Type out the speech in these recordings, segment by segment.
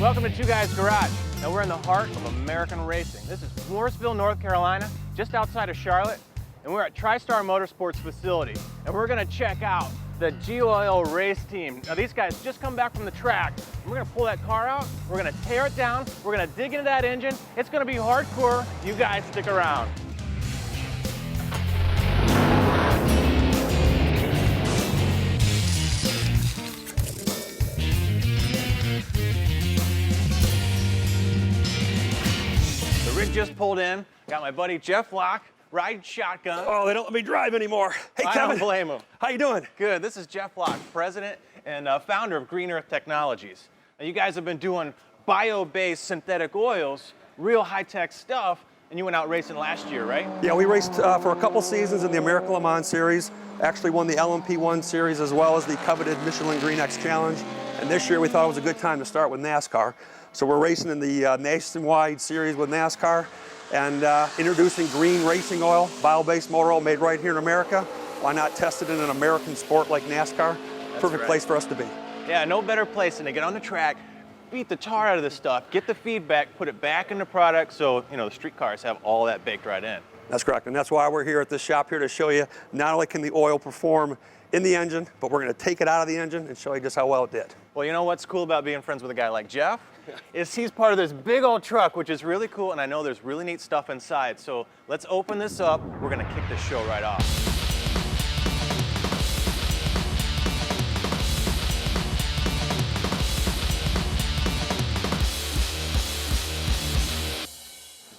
Welcome to Two Guys Garage. Now we're in the heart of American racing. This is Morrisville, North Carolina, just outside of Charlotte, and we're at TriStar Motorsports facility, and we're gonna check out the G-Oil race team. Now these guys just come back from the track. We're gonna pull that car out, we're gonna tear it down, we're gonna dig into that engine. It's gonna be hardcore. You guys stick around. The rig just pulled in. Got my buddy Jeff Locke riding shotgun. Oh, they don't let me drive anymore. Hey, I Kevin. don't blame him. How you doing? Good. This is Jeff Locke, president and founder of Green Earth Technologies. Now, you guys have been doing bio-based synthetic oils, real high-tech stuff, and you went out racing last year, right? Yeah, we raced for a couple seasons in the American Le Mans Series. Actually won the LMP1 Series as well as the coveted Michelin Green X Challenge. And this year we thought it was a good time to start with NASCAR. So we're racing in the nationwide series with NASCAR and introducing green racing oil, bio-based motor oil made right here in America. Why not test it in an American sport like NASCAR? Perfect place for us to be. Yeah, no better place than to get on the track, beat the tar out of this stuff, get the feedback, put it back in the product so, you know, the street cars have all that baked right in. That's correct, and that's why we're here at this shop here to show you not only can the oil perform in the engine, but we're going to take it out of the engine and show you just how well it did. Well, you know what's cool about being friends with a guy like Jeff? Is he's part of this big old truck, which is really cool, and I know there's really neat stuff inside. So let's open this up. We're going to kick this show right off.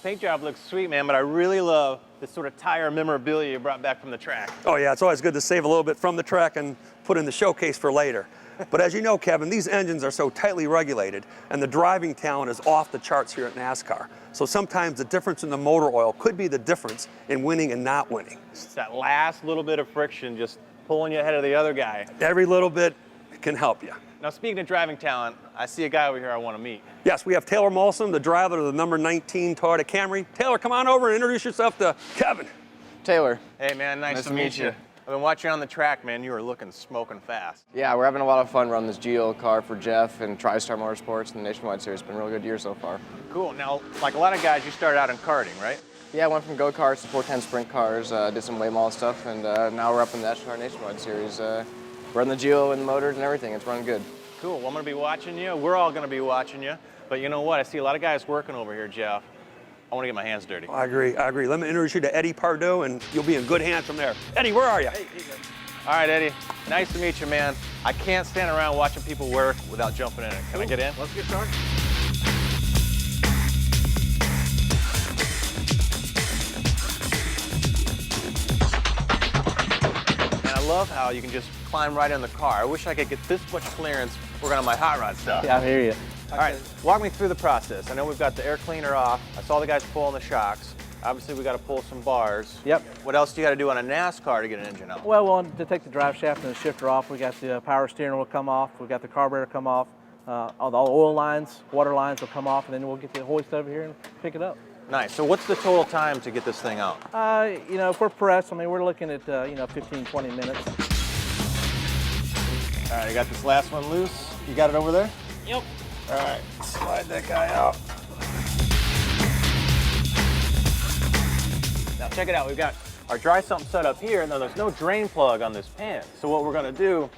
Paint job looks sweet, man, but I really love this sort of tire memorabilia you brought back from the track. Oh yeah, it's always good to save a little bit from the track and put in the showcase for later. But as you know, Kevin, these engines are so tightly regulated and the driving talent is off the charts here at NASCAR. So sometimes the difference in the motor oil could be the difference in winning and not winning. It's that last little bit of friction just pulling you ahead of the other guy. Every little bit can help you. Now, speaking of driving talent, I see a guy over here I want to meet. Yes, we have Taylor Molson, the driver of the number 19 Toyota Camry. Taylor, come on over and introduce yourself to Kevin. Taylor. Hey, man, nice to meet you. I've been watching you on the track, man. You are looking smoking fast. Yeah, we're having a lot of fun running this Geo car for Jeff and TriStar Motorsports and the Nationwide Series. It's been a really good year so far. Cool. Now, like a lot of guys, you started out in karting, right? Yeah, I went from go-karts to 410 sprint cars, did some late model stuff, and now we're up in the NASCAR Nationwide Series. Running the Geo and the motors and everything. It's running good. Cool. Well, I'm going to be watching you. We're all going to be watching you. But you know what? I see a lot of guys working over here, Jeff. I want to get my hands dirty. I agree. Let me introduce you to Eddie Pardo, and you'll be in good hands from there. Eddie, where are you? Hey, all right, Eddie. Nice to meet you, man. I can't stand around watching people work without jumping in it. Can I get in? Let's get started. And I love how you can just climb right in the car. I wish I could get this much clearance working on my hot rod stuff. Yeah, I hear you. All right, walk me through the process. I know we've got the air cleaner off. I saw the guys pulling the shocks. Obviously, we got to pull some bars. Yep. What else do you got to do on a NASCAR to get an engine out? Well, we'll to take the drive shaft and the shifter off. We got the power steering will come off. We got the carburetor come off. All the oil lines, water lines will come off, and then we'll get the hoist over here and pick it up. Nice. So what's the total time to get this thing out? You know, if we're pressed, I mean, we're looking at, 15, 20 minutes. All right, I got this last one loose. You got it over there? Yep. All right, slide that guy out. Now check it out, we've got our dry sump set up here. Now there's no drain plug on this pan. So what we're gonna do,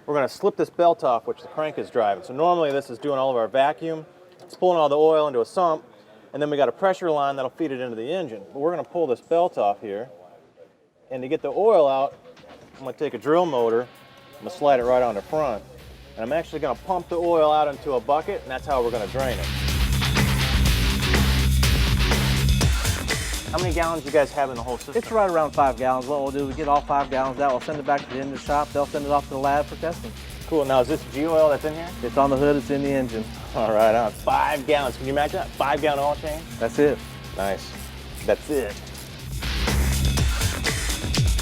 we're gonna slip this belt off, which the crank is driving. So normally this is doing all of our vacuum. It's pulling all the oil into a sump, and then we got a pressure line that'll feed it into the engine. But we're gonna pull this belt off here, and to get the oil out, I'm gonna take a drill motor, I'm gonna slide it right on the front. And I'm actually going to pump the oil out into a bucket, and that's how we're going to drain it. How many gallons do you guys have in the whole system? It's right around 5 gallons. What we'll do, we get all 5 gallons out. We'll send it back to the engine shop. They'll send it off to the lab for testing. Cool. Now, is this G-oil that's in here? It's on the hood. It's in the engine. All right, on 5 gallons. Can you imagine that? 5-gallon oil change? That's it. Nice. That's it.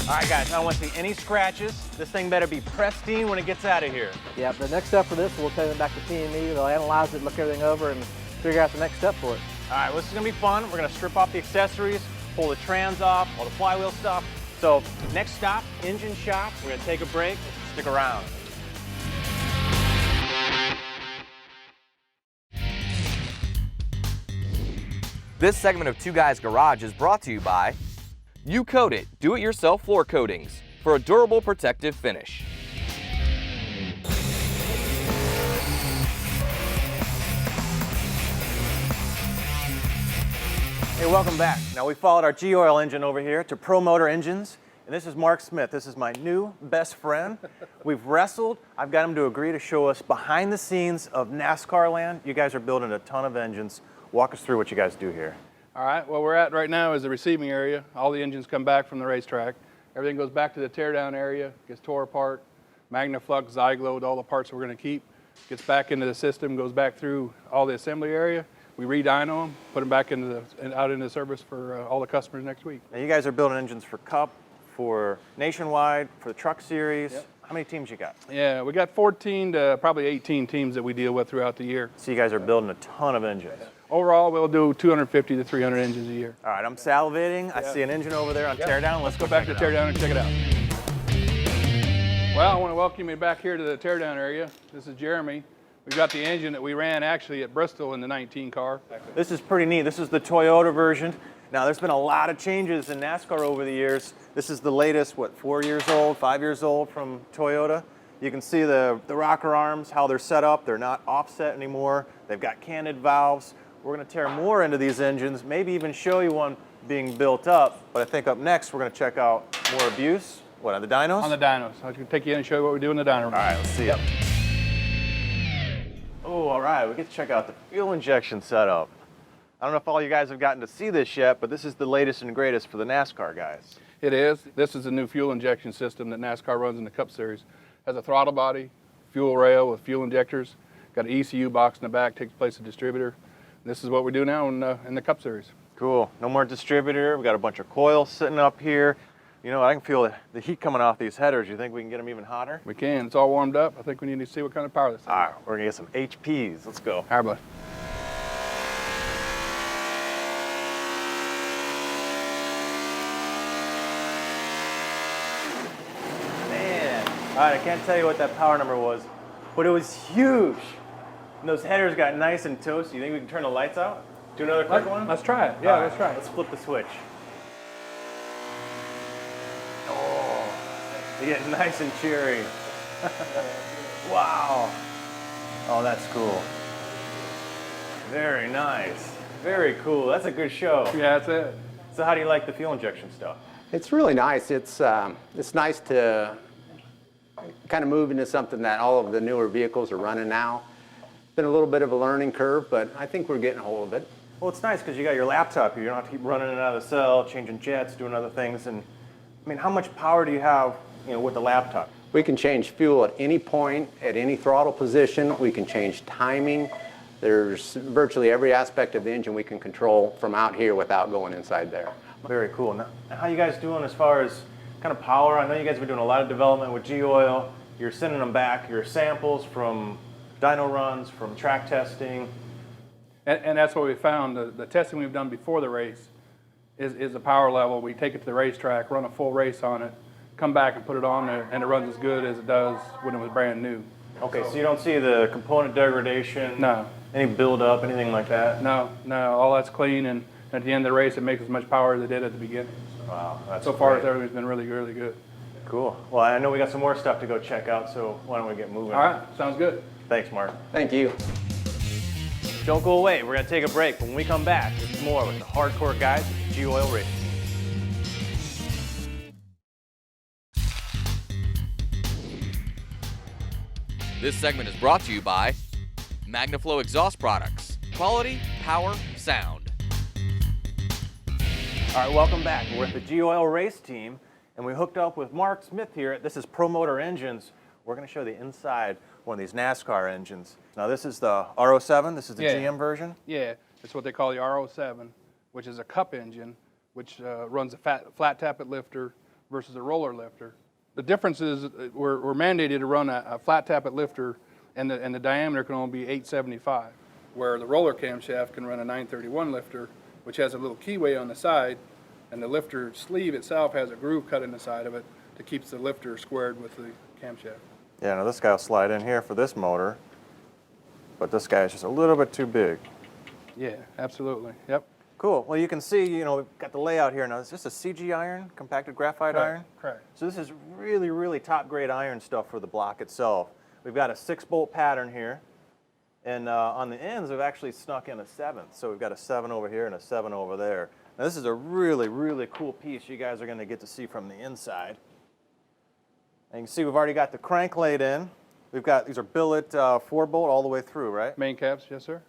All right, guys, I don't want to see any scratches. This thing better be pristine when it gets out of here. Yeah, the next step for this, we'll take it back to P&E. They'll analyze it, look everything over, and figure out the next step for it. All right, well, this is going to be fun. We're going to strip off the accessories, pull the trans off, all the flywheel stuff. So next stop, engine shop. We're going to take a break. Stick around. This segment of Two Guys Garage is brought to you by You Coat It, do-it-yourself floor coatings for a durable protective finish. Hey, welcome back. Now we followed our G-Oil engine over here to Pro Motor Engines, and this is Mark Smith. This is my new best friend. We've wrestled. I've got him to agree to show us behind the scenes of NASCAR land. You guys are building a ton of engines. Walk us through what you guys do here. All right, what we're at right now is the receiving area. All the engines come back from the racetrack. Everything goes back to the teardown area, gets tore apart, Magnaflux, Zyglode, all the parts we're going to keep, gets back into the system, goes back through all the assembly area. We re-dyno them, put them back out into service for all the customers next week. Now you guys are building engines for Cup, for Nationwide, for the Truck Series. Yep. How many teams you got? Yeah, we got 14 to probably 18 teams that we deal with throughout the year. So you guys are building a ton of engines. Overall, we'll do 250 to 300 engines a year. All right, I'm salivating. I see an engine over there on teardown. Let's Go back to teardown and check it out. Well, I want to welcome you back here to the teardown area. This is Jeremy. We've got the engine that we ran actually at Bristol in the 19 car. This is pretty neat. This is the Toyota version. Now, there's been a lot of changes in NASCAR over the years. This is the latest, what, 4 years old, 5 years old from Toyota. You can see the rocker arms, how they're set up. They're not offset anymore. They've got canted valves. We're going to tear more into these engines, maybe even show you one being built up. But I think up next, we're going to check out more abuse. What, on the dynos? On the dynos. I can take you in and show you what we do in the dyno room. All right, let's see it. Oh, all right, we get to check out the fuel injection setup. I don't know if all you guys have gotten to see this yet, but this is the latest and greatest for the NASCAR guys. It is. This is a new fuel injection system that NASCAR runs in the Cup Series. Has a throttle body, fuel rail with fuel injectors, got an ECU box in the back, takes place of distributor. This is what we do now in the Cup Series. Cool. No more distributor. We got a bunch of coils sitting up here. You know, I can feel the heat coming off these headers. You think we can get them even hotter? We can. It's all warmed up. I think we need to see what kind of power this is. All right, we're gonna get some HPs. Let's go. All right, bud. Man. All right, I can't tell you what that power number was, but it was huge. And those headers got nice and toasty. You think we can turn the lights out? Do another quick one? Let's try it. Yeah, All right, let's try it. Let's flip the switch. Oh, they get nice and cheery. Wow. Oh, that's cool. Very nice. Very cool. That's a good show. Yeah, that's it. So how do you like the fuel injection stuff? It's really nice. It's nice to kind of move into something that all of the newer vehicles are running now. It's been a little bit of a learning curve, but I think we're getting a hold of it. Well, it's nice because you got your laptop here. You don't have to keep running in and out of the cell, changing jets, doing other things. And I mean, how much power do you have, you know, with the laptop? We can change fuel at any point, at any throttle position. We can change timing. There's virtually every aspect of the engine we can control from out here without going inside there. Very cool. Now, how you guys doing as far as kind of power? I know you guys have been doing a lot of development with G-Oil. You're sending them back your samples from dyno runs, from track testing. And that's what we found. The testing we've done before the race is the power level. We take it to the racetrack, run a full race on it, come back and put it on there, and it runs as good as it does when it was brand new. Okay, so you don't see the component degradation? No. Any buildup, anything like that? No, all that's clean, and at the end of the race, it makes as much power as it did at the beginning. Wow, that's So far, great. everything's been really, really good. Cool. Well, I know we got some more stuff to go check out, so why don't we get moving? All right, sounds good. Thanks, Mark. Thank you. Don't go away. We're going to take a break. When we come back, there's more with the hardcore guys at G-Oil Racing. This segment is brought to you by Magnaflow Exhaust Products. Quality, power, sound. All right, welcome back. We're at the G-Oil Race Team, and we hooked up with Mark Smith here. This is Pro Motor Engines. We're going to show the inside one of these NASCAR engines. Now, this is the R07. This is the GM version. Yeah, it's what they call the R07, which is a cup engine, which runs a flat tappet lifter versus a roller lifter. The difference is we're mandated to run a flat tappet lifter, and the diameter can only be 875, where the roller camshaft can run a 931 lifter, which has a little keyway on the side, and the lifter sleeve itself has a groove cut in the side of it that keeps the lifter squared with the camshaft. Yeah, now this guy will slide in here for this motor, but this guy is just a little bit too big. Yeah, absolutely. Yep. Cool. Well, you can see, you know, we've got the layout here now. Is this a CG iron, compacted graphite iron? Correct. So this is really, really top grade iron stuff for the block itself. We've got a 6-bolt pattern here. And on the ends, we've actually snuck in a 7th. So we've got a 7 over here and a 7 over there. Now this is a really, really cool piece you guys are going to get to see from the inside. And you can see we've already got the crank laid in. We've got, these are billet 4-bolt all the way through, right? Main caps, yes, sir.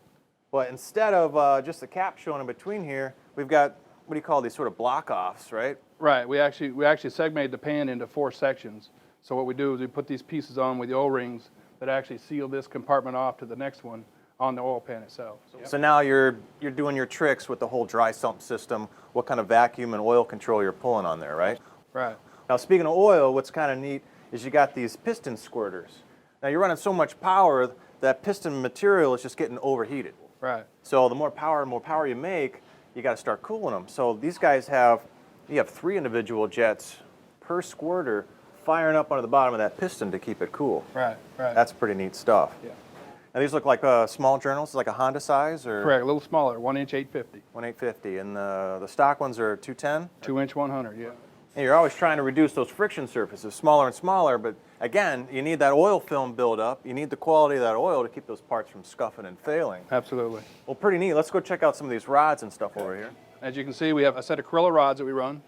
But instead of just the cap showing in between here, we've got, what do you call these, sort of block-offs, right? Right. We actually segmented the pan into 4 sections. So what we do is we put these pieces on with the O-rings that actually seal this compartment off to the next one on the oil pan itself. So now you're doing your tricks with the whole dry sump system, what kind of vacuum and oil control you're pulling on there, right? Right. Now speaking of oil, what's kind of neat is you got these piston squirters. Now you're running so much power that piston material is just getting overheated. Right. So the more power you make, you got to start cooling them. So these guys you have 3 individual jets per squirter firing up under the bottom of that piston to keep it cool. Right. Right. That's pretty neat stuff. Yeah. Now these look like small journals, like a Honda size, or Correct. A little smaller, 1-inch 850. 1/850, and the stock ones are 210. 2-inch 100. Yeah. And you're always trying to reduce those friction surfaces, smaller and smaller, but again, you need that oil film buildup. You need the quality of that oil to keep those parts from scuffing and failing. Absolutely. Well, pretty neat. Let's go check out some of these rods and stuff over here. As you can see, we have a set of Corella rods that we run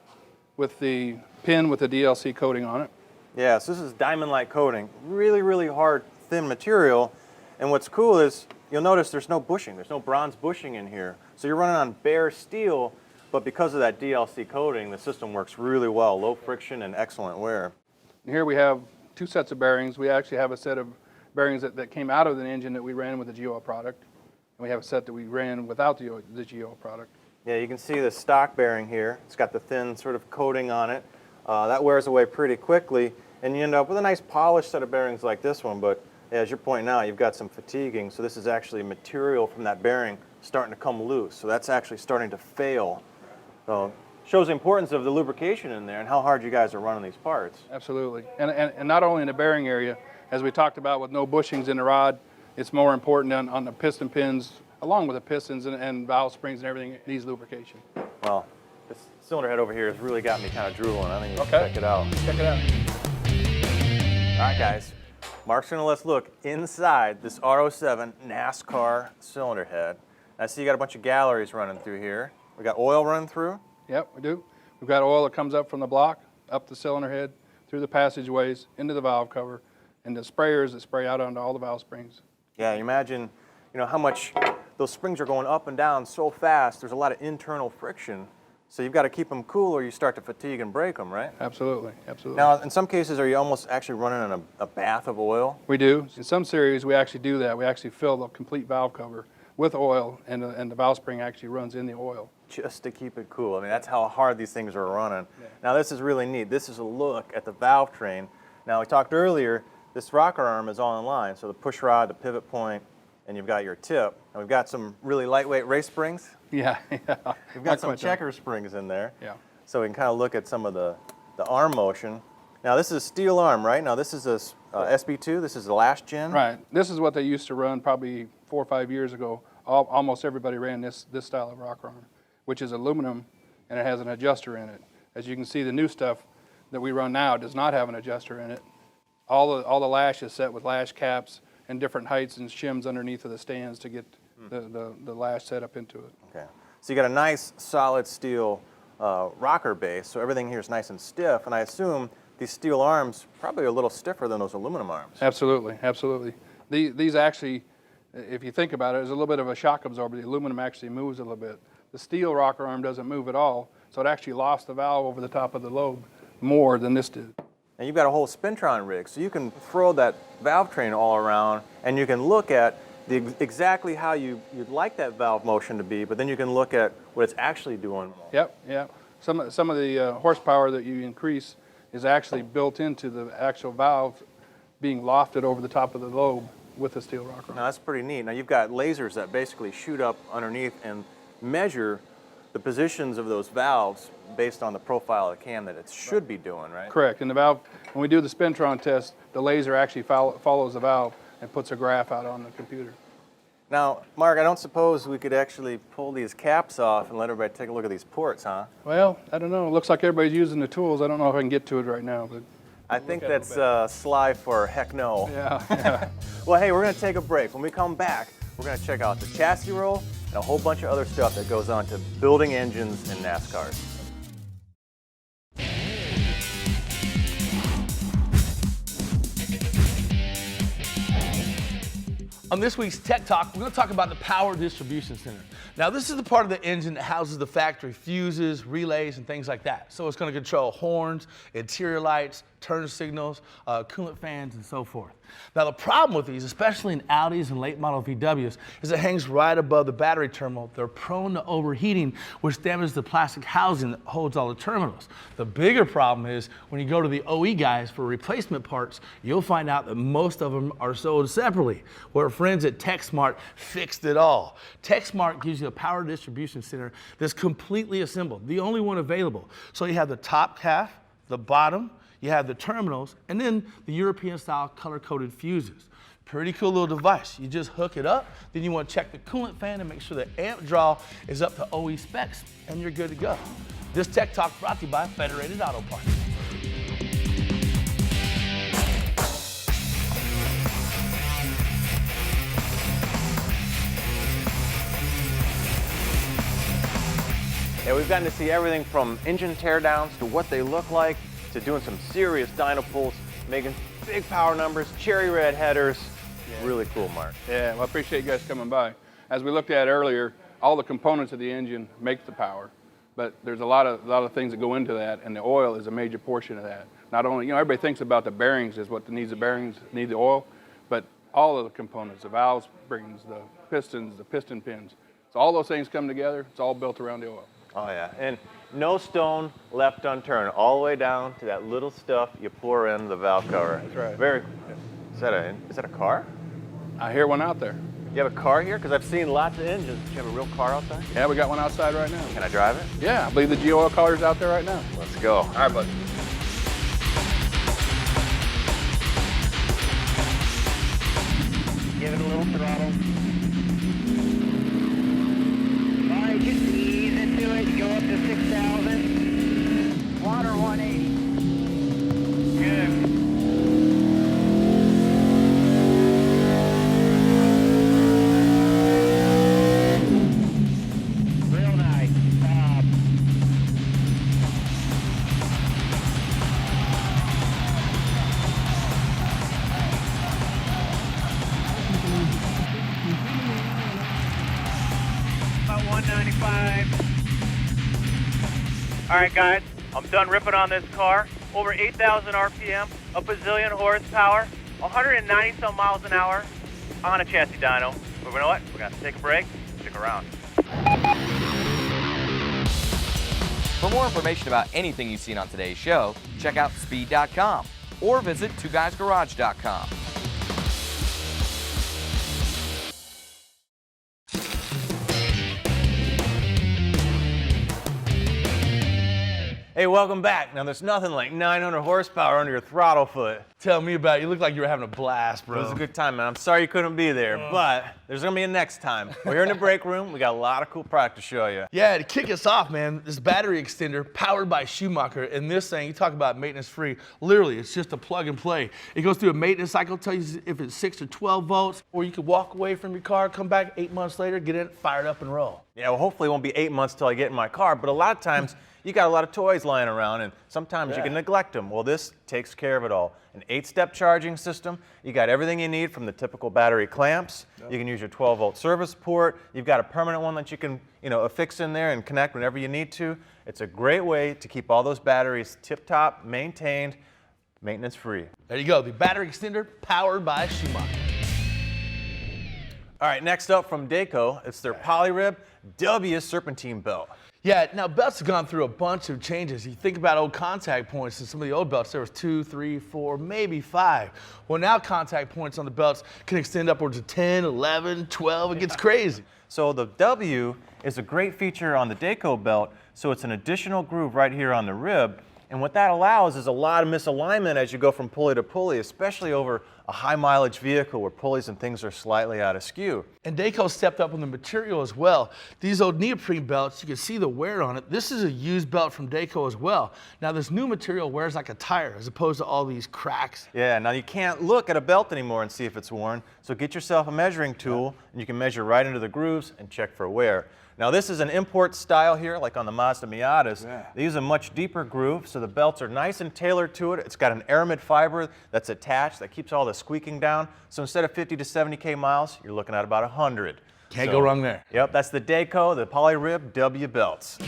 with the pin with the DLC coating on it. Yeah, so this is diamond-like coating. Really, really hard, thin material. And what's cool is you'll notice there's no bushing. There's no bronze bushing in here. So you're running on bare steel, but because of that DLC coating, the system works really well. Low friction and excellent wear. Here we have 2 sets of bearings. We actually have a set of bearings that came out of the engine that we ran with the GO product. And we have a set that we ran without the GO product. Yeah, you can see the stock bearing here. It's got the thin sort of coating on it. That wears away pretty quickly, and you end up with a nice polished set of bearings like this one, but as you're pointing out, you've got some fatiguing, so this is actually material from that bearing starting to come loose, so that's actually starting to fail. So shows the importance of the lubrication in there and how hard you guys are running these parts. Absolutely. And not only in the bearing area, as we talked about with no bushings in the rod, it's more important on the piston pins, along with the pistons and valve springs and everything, it needs lubrication. Well, this cylinder head over here has really got me kind of drooling. I think we should check it out. Check it out. All right, guys. Mark's gonna let's look inside this R07 NASCAR cylinder head. I see you got a bunch of galleries running through here. We got oil running through. Yep, we do. We've got oil that comes up from the block, up the cylinder head, through the passageways, into the valve cover, and the sprayers that spray out onto all the valve springs. Yeah, you imagine, you know, how much those springs are going up and down so fast. There's a lot of internal friction. So you've got to keep them cool or you start to fatigue and break them, right? Absolutely, absolutely. Now, in some cases, are you almost actually running in a bath of oil? We do. In some series, we actually do that. We actually fill the complete valve cover with oil, and the valve spring actually runs in the oil. Just to keep it cool. I mean, that's how hard these things are running. Yeah. Now, this is really neat. This is a look at the valve train. Now, we talked earlier, this rocker arm is all in line. So the push rod, the pivot point, and you've got your tip. And we've got some really lightweight race springs. Yeah, yeah. We've got some checker springs in there. Yeah. So we can kind of look at some of the arm motion. Now, this is a steel arm, right? Now, this is a SB2. This is the last gen. Right. This is what they used to run probably 4 or 5 years ago. Almost everybody ran this style of rocker arm, which is aluminum, and it has an adjuster in it. As you can see, the new stuff that we run now does not have an adjuster in it. All the lash is set with lash caps and different heights and shims underneath of the stands to get the lash set up into it. Okay. So you got a nice solid steel rocker base, so everything here is nice and stiff, and I assume these steel arms probably a little stiffer than those aluminum arms. Absolutely, absolutely. These actually, if you think about it, there's a little bit of a shock absorber. The aluminum actually moves a little bit. The steel rocker arm doesn't move at all, so it actually lofts the valve over the top of the lobe more than this did. And you've got a whole Spintron rig, so you can throw that valve train all around, and you can look at exactly how you'd like that valve motion to be, but then you can look at what it's actually doing. Yep, yep. Some of the horsepower that you increase is actually built into the actual valve being lofted over the top of the lobe with the steel rocker arm. Now that's pretty neat. Now you've got lasers that basically shoot up underneath and measure the positions of those valves based on the profile of the cam that it should be doing, right? Correct. And the valve, when we do the Spintron test, the laser actually follows the valve and puts a graph out on the computer. Now, Mark, I don't suppose we could actually pull these caps off and let everybody take a look at these ports, huh? Well, I don't know. It looks like everybody's using the tools. I don't know if I can get to it right now, but I think that's sly for heck no. yeah. Well, hey, we're going to take a break. When we come back, we're going to check out the chassis roll and a whole bunch of other stuff that goes on to building engines in NASCAR. On this week's Tech Talk, we're going to talk about the Power Distribution Center. Now, this is the part of the engine that houses the factory fuses, relays, and things like that. So it's going to control horns, interior lights, turn signals, coolant fans, and so forth. Now, the problem with these, especially in Audis and late model VWs, is it hangs right above the battery terminal. They're prone to overheating, which damages the plastic housing that holds all the terminals. The bigger problem is when you go to the OE guys for replacement parts, you'll find out that most of them are sold separately, where friends at TechSmart fixed it all. TechSmart gives you a power distribution center that's completely assembled, the only one available. So you have the top half, the bottom, you have the terminals, and then the European-style color-coded fuses. Pretty cool little device. You just hook it up, then you want to check the coolant fan and make sure the amp draw is up to OE specs, and you're good to go. This Tech Talk brought to you by Federated Auto Parts. Yeah, we've gotten to see everything from engine teardowns to what they look like, to doing some serious dyno pulls, making big power numbers, cherry red headers. Yeah. Really cool, Mark. Yeah, well, I appreciate you guys coming by. As we looked at earlier, all the components of the engine make the power, but there's a lot of things that go into that, and the oil is a major portion of that. Not only, everybody thinks about the bearings is what needs the bearings, need the oil, but all of the components, the valve springs, the pistons, the piston pins. So all those things come together, it's all built around the oil. Oh yeah, and no stone left unturned, all the way down to that little stuff you pour in the valve cover. That's right. Very cool. Is that a car? I hear one out there. You have a car here? Because I've seen lots of engines. Do you have a real car outside? Yeah, we got one outside right now. Can I drive it? Yeah, I believe the G-Oil color's out there right now. Let's go. All right, bud. Give it a little throttle. All right, just ease into it. Go up to 6,000. Water 180. Good. Real nice. Stop. About 195. All right, guys, I'm done ripping on this car. Over 8,000 RPM, a bazillion horsepower, 190 some miles an hour on a chassis dyno. But you know what? We're gonna take a break. Stick around. For more information about anything you've seen on today's show, check out speed.com or visit TwoGuysGarage.com. Hey, welcome back. Now, there's nothing like 900 horsepower under your throttle foot. Tell me about it. You look like you were having a blast, bro. It was a good time, man. I'm sorry you couldn't be there, but there's gonna be a next time. We're here in the break room. We got a lot of cool product to show you. Yeah, to kick us off, man, this battery extender powered by Schumacher, and this thing, you talk about maintenance free, literally, it's just a plug and play. It goes through a maintenance cycle, tells you if it's 6 or 12 volts, or you could walk away from your car, come back 8 months later, get it fired up and roll. Yeah, well, hopefully it won't be 8 months till I get in my car, but a lot of times, you got a lot of toys lying around, and sometimes you can neglect them. Well, this takes care of it all. An 8-step charging system. You got everything you need from the typical battery clamps. Yep. You can use your 12-volt service port. You've got a permanent one that you can, affix in there and connect whenever you need to. It's a great way to keep all those batteries tip-top, maintained, maintenance-free. There you go, the battery extender powered by Schumacher. All right, next up from Dayco, it's their Polyrib W serpentine belt. Yeah, now belts have gone through a bunch of changes. You think about old contact points in some of the old belts, there was 2, 3, 4, maybe 5. Well, now contact points on the belts can extend upwards of 10, 11, 12, it gets crazy. So the W is a great feature on the Dayco belt, so it's an additional groove right here on the rib, And what that allows is a lot of misalignment as you go from pulley to pulley, especially over a high mileage vehicle where pulleys and things are slightly out of skew. And Dayco stepped up on the material as well. These old neoprene belts, you can see the wear on it. This is a used belt from Dayco as well. Now this new material wears like a tire as opposed to all these cracks. Yeah, now you can't look at a belt anymore and see if it's worn, so get yourself a measuring tool and you can measure right into the grooves and check for wear. Now this is an import style here, like on the Mazda Miatas. They use a much deeper groove, so the belts are nice and tailored to it. It's got an aramid fiber that's attached that keeps all the squeaking down. So instead of 50 to 70K miles, you're looking at about 100. Can't go wrong there. Yep, that's the Dayco, the Polyrib W belts.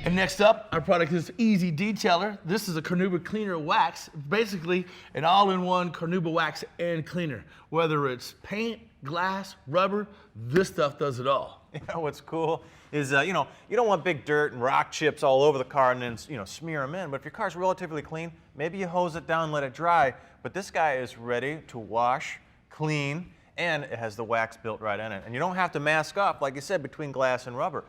And next up, our product is Easy Detailer. This is a Carnauba cleaner wax. It's basically an all-in-one Carnauba wax and cleaner. Whether it's paint, glass, rubber, this stuff does it all. You know what's cool is, you don't want big dirt and rock chips all over the car and then, smear them in. But if your car's relatively clean, maybe you hose it down and let it dry. But this guy is ready to wash, clean, and it has the wax built right in it. And you don't have to mask up, like you said, between glass and rubber.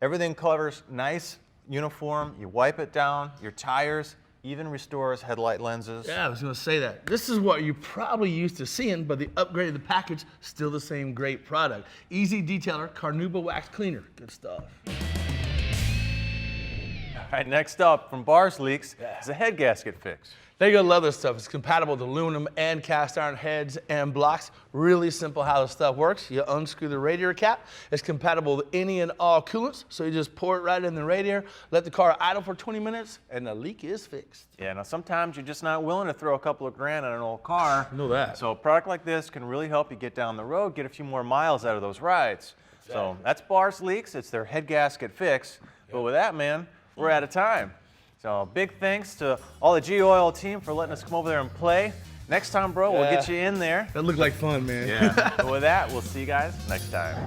Everything covers nice, uniform. You wipe it down, your tires, even restores headlight lenses. Yeah, I was gonna say that. This is what you're probably used to seeing, but the upgrade of the package, still the same great product. Easy Detailer, Carnauba Wax Cleaner. Good stuff. All right, next up from Bars Leaks is a head gasket fix. They're gonna love this stuff. It's compatible with aluminum and cast iron heads and blocks. Really simple how this stuff works. You unscrew the radiator cap. It's compatible with any and all coolants, so you just pour it right in the radiator, let the car idle for 20 minutes, and the leak is fixed. Yeah, now sometimes you're just not willing to throw a couple of grand on an old car. I know that. So a product like this can really help you get down the road, get a few more miles out of those rides. Exactly. So that's Bars Leaks. It's their head gasket fix. But with that, man, we're out of time. So big thanks to all the G-Oil team for letting us come over there and play. Next time, bro, we'll get you in there. That looked like fun, man. Yeah. But with that, we'll see you guys next time.